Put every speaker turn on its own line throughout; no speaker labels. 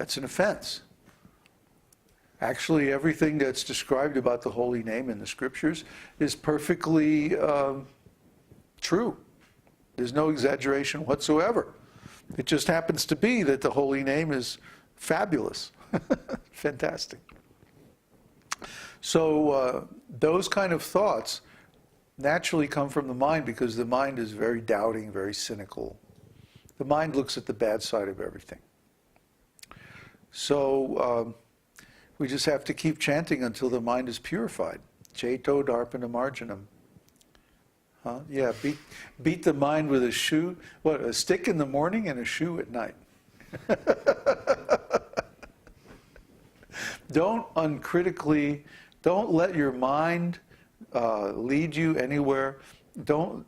That's an offense. Actually, everything that's described about the holy name in the scriptures is perfectly true. There's no exaggeration whatsoever. It just happens to be that the holy name is fabulous. Fantastic. So those kind of thoughts naturally come from the mind because the mind is very doubting, very cynical. The mind looks at the bad side of everything. So we just have to keep chanting until the mind is purified. Ceto darpana marjanam. Yeah, beat the mind with a shoe. What, a stick in the morning and a shoe at night. Don't uncritically, don't let your mind lead you anywhere. Don't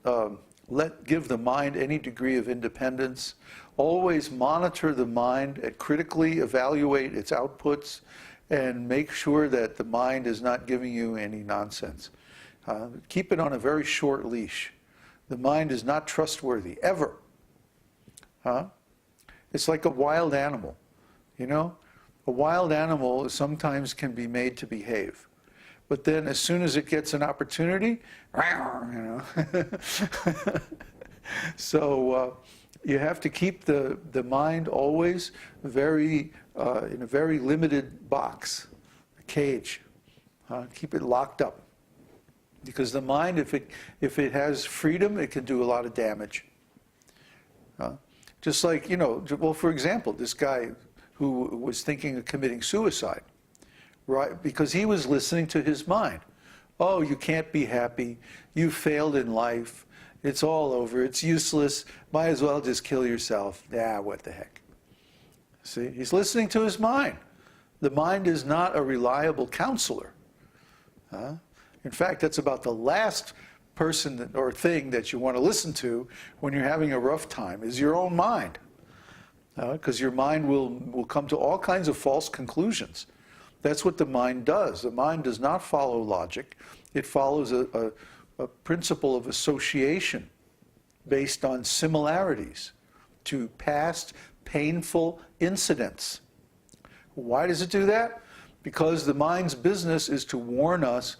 give the mind any degree of independence. Always monitor the mind and critically evaluate its outputs and make sure that the mind is not giving you any nonsense. Keep it on a very short leash. The mind is not trustworthy, ever. It's like a wild animal, you know? A wild animal sometimes can be made to behave. But then as soon as it gets an opportunity, you know. So you have to keep the mind always very in a very limited box, a cage. Keep it locked up. Because the mind, if it has freedom, it can do a lot of damage. Just like, you know, well, for example, this guy who was thinking of committing suicide, right? Because he was listening to his mind. Oh, you can't be happy. You failed in life. It's all over. It's useless. Might as well just kill yourself. Yeah, what the heck. See, he's listening to his mind. The mind is not a reliable counselor. In fact, that's about the last person or thing that you want to listen to when you're having a rough time, is your own mind. Because your mind will come to all kinds of false conclusions. That's what the mind does. The mind does not follow logic. It follows a principle of association based on similarities to past painful incidents. Why does it do that? Because the mind's business is to warn us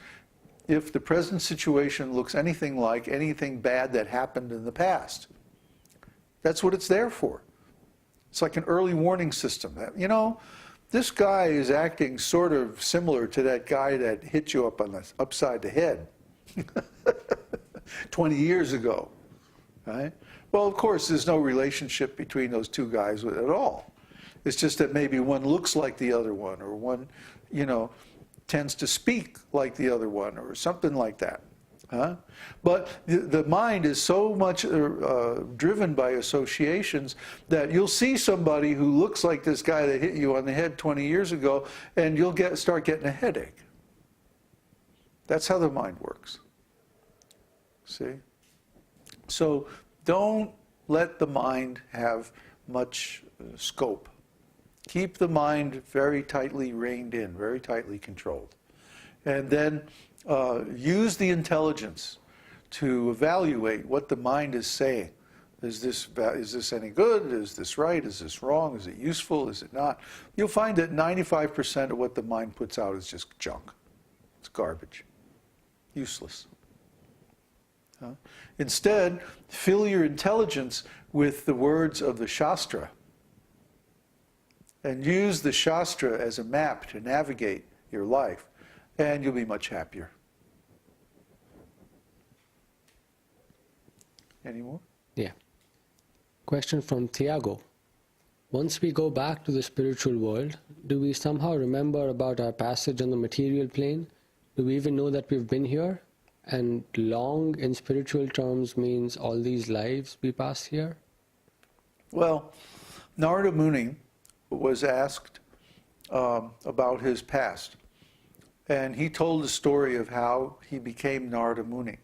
if the present situation looks anything like anything bad that happened in the past. That's what it's there for. It's like an early warning system. You know, this guy is acting sort of similar to that guy that hit you upside the head 20 years ago, right? Well, of course, there's no relationship between those two guys at all. It's just that maybe one looks like the other one, or one, you know, tends to speak like the other one, or something like that. But the mind is so much driven by associations that you'll see somebody who looks like this guy that hit you on the head 20 years ago, and you'll start getting a headache. That's how the mind works. See? So don't let the mind have much scope. Keep the mind very tightly reined in, very tightly controlled. And then use the intelligence to evaluate what the mind is saying. Is this any good? Is this right? Is this wrong? Is it useful? Is it not? You'll find that 95% of what the mind puts out is just junk. It's garbage. Useless. Instead, fill your intelligence with the words of the Shastra and use the Shastra as a map to navigate your life, and you'll be much happier. Any more?
Yeah. Question from Thiago. Once we go back to the spiritual world, do we somehow remember about our passage on the material plane? Do we even know that we've been here? And long in spiritual terms means all these lives we pass here?
Well, Narada Muni was asked about his past. And he told the story of how he became Narada Muni.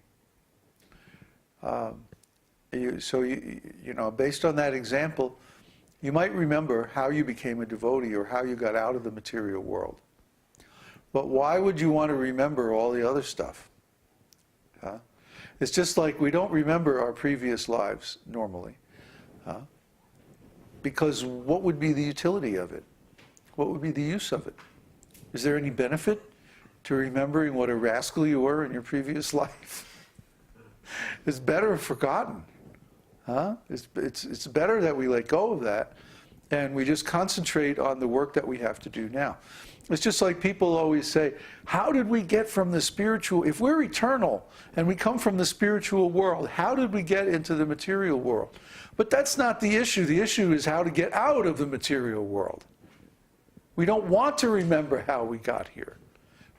You know, based on that example, you might remember how you became a devotee or how you got out of the material world. But why would you want to remember all the other stuff? It's just like we don't remember our previous lives normally. Because what would be the utility of it? What would be the use of it? Is there any benefit to remembering what a rascal you were in your previous life? It's better forgotten. Huh? It's better that we let go of that and we just concentrate on the work that we have to do now. It's just like people always say, how did we get from the spiritual, if we're eternal and we come from the spiritual world, how did we get into the material world? But that's not the issue. The issue is how to get out of the material world. We don't want to remember how we got here.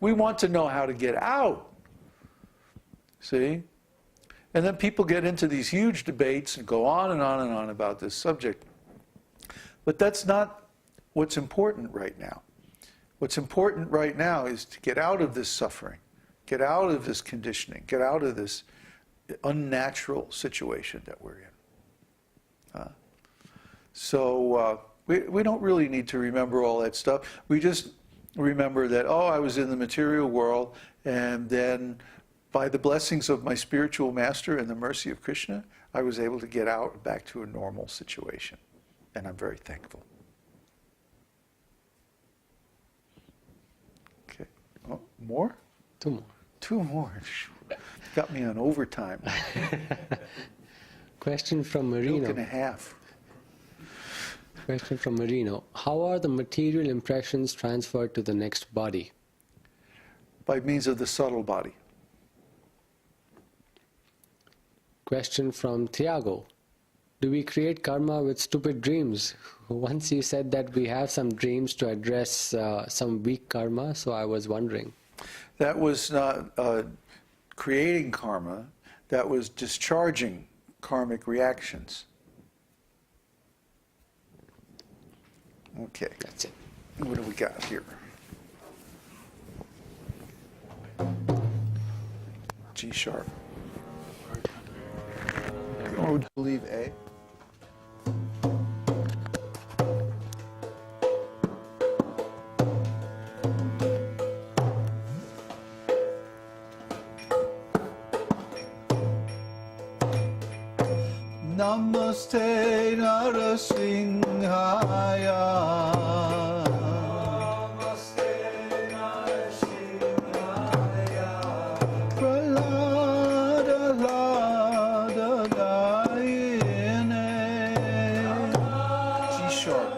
We want to know how to get out. See? And then people get into these huge debates and go on and on and on about this subject. But that's not what's important right now. What's important right now is to get out of this suffering, get out of this conditioning, get out of this unnatural situation that we're in. So we don't really need to remember all that stuff. We just remember that, oh, I was in the material world, and then by the blessings of my spiritual master and the mercy of Krishna, I was able to get out back to a normal situation. And I'm very thankful. Okay. Oh, more?
2 more.
2 more. Got me on overtime.
Question from
Milk
Marino.
and a half.
Question from Marino. How are the material impressions transferred to the next body?
By means of the subtle body.
Question from Thiago. Do we create karma with stupid dreams? Once you said that we have some dreams to address some weak karma, so I was wondering.
That was not creating karma, that was discharging karmic reactions. Okay.
That's it.
What do we got here? G sharp.
Or would you believe A? Namaste Narasimhaya. Namaste Narasimhaya. Pralada Lada Dayane. G sharp.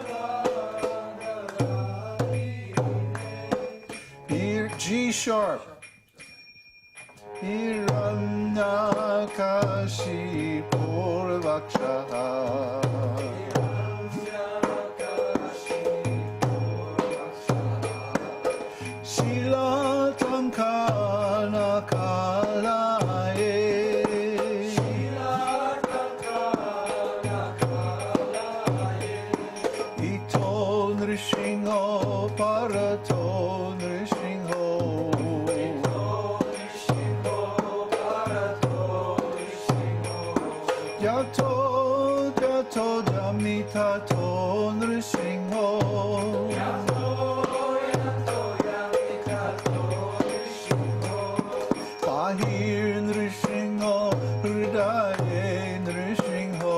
Here, G sharp. Hiranyakashi Purvakshaha. Shilatankana Kalaye. Ito Nrishingo Parato Nrishingo. Yato Yato Jamitato Nrishingo. Pahir Nrishingo Hridaye Nrishingo.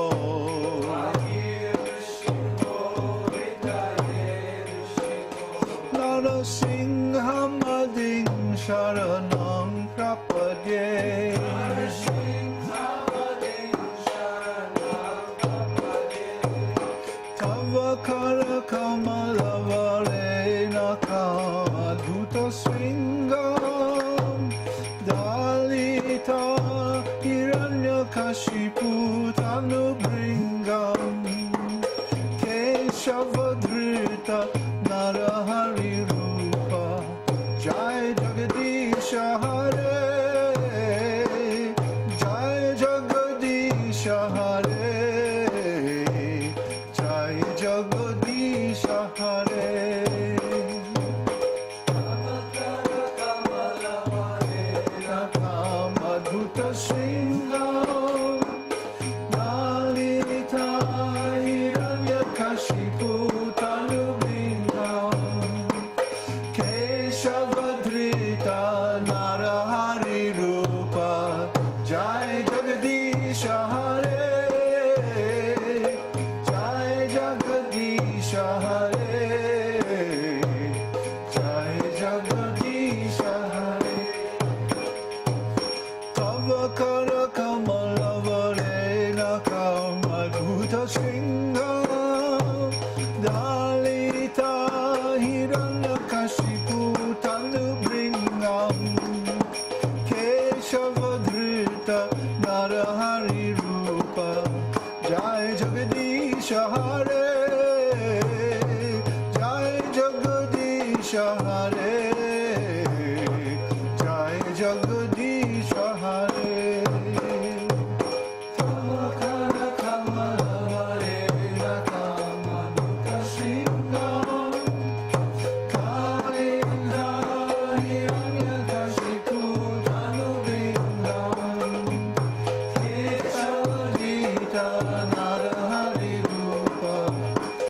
Narasimhamading Sharanam Prapadye. Tavakara Kamalavare Nakadhuta Swingam Dalita Hiranyakashipu Tanubringam Keshavadhrita Narahari Rupa Jai Jagadisha Hare Jai Jagadisha Hare Jai Jagadisha Hare. Madhuta Sringam Lalita Hiranyakashipu Tanubringam Keshavadhrita Narahari Rupa Jai Jagadisha Hare Jai Jagadisha Hare Hare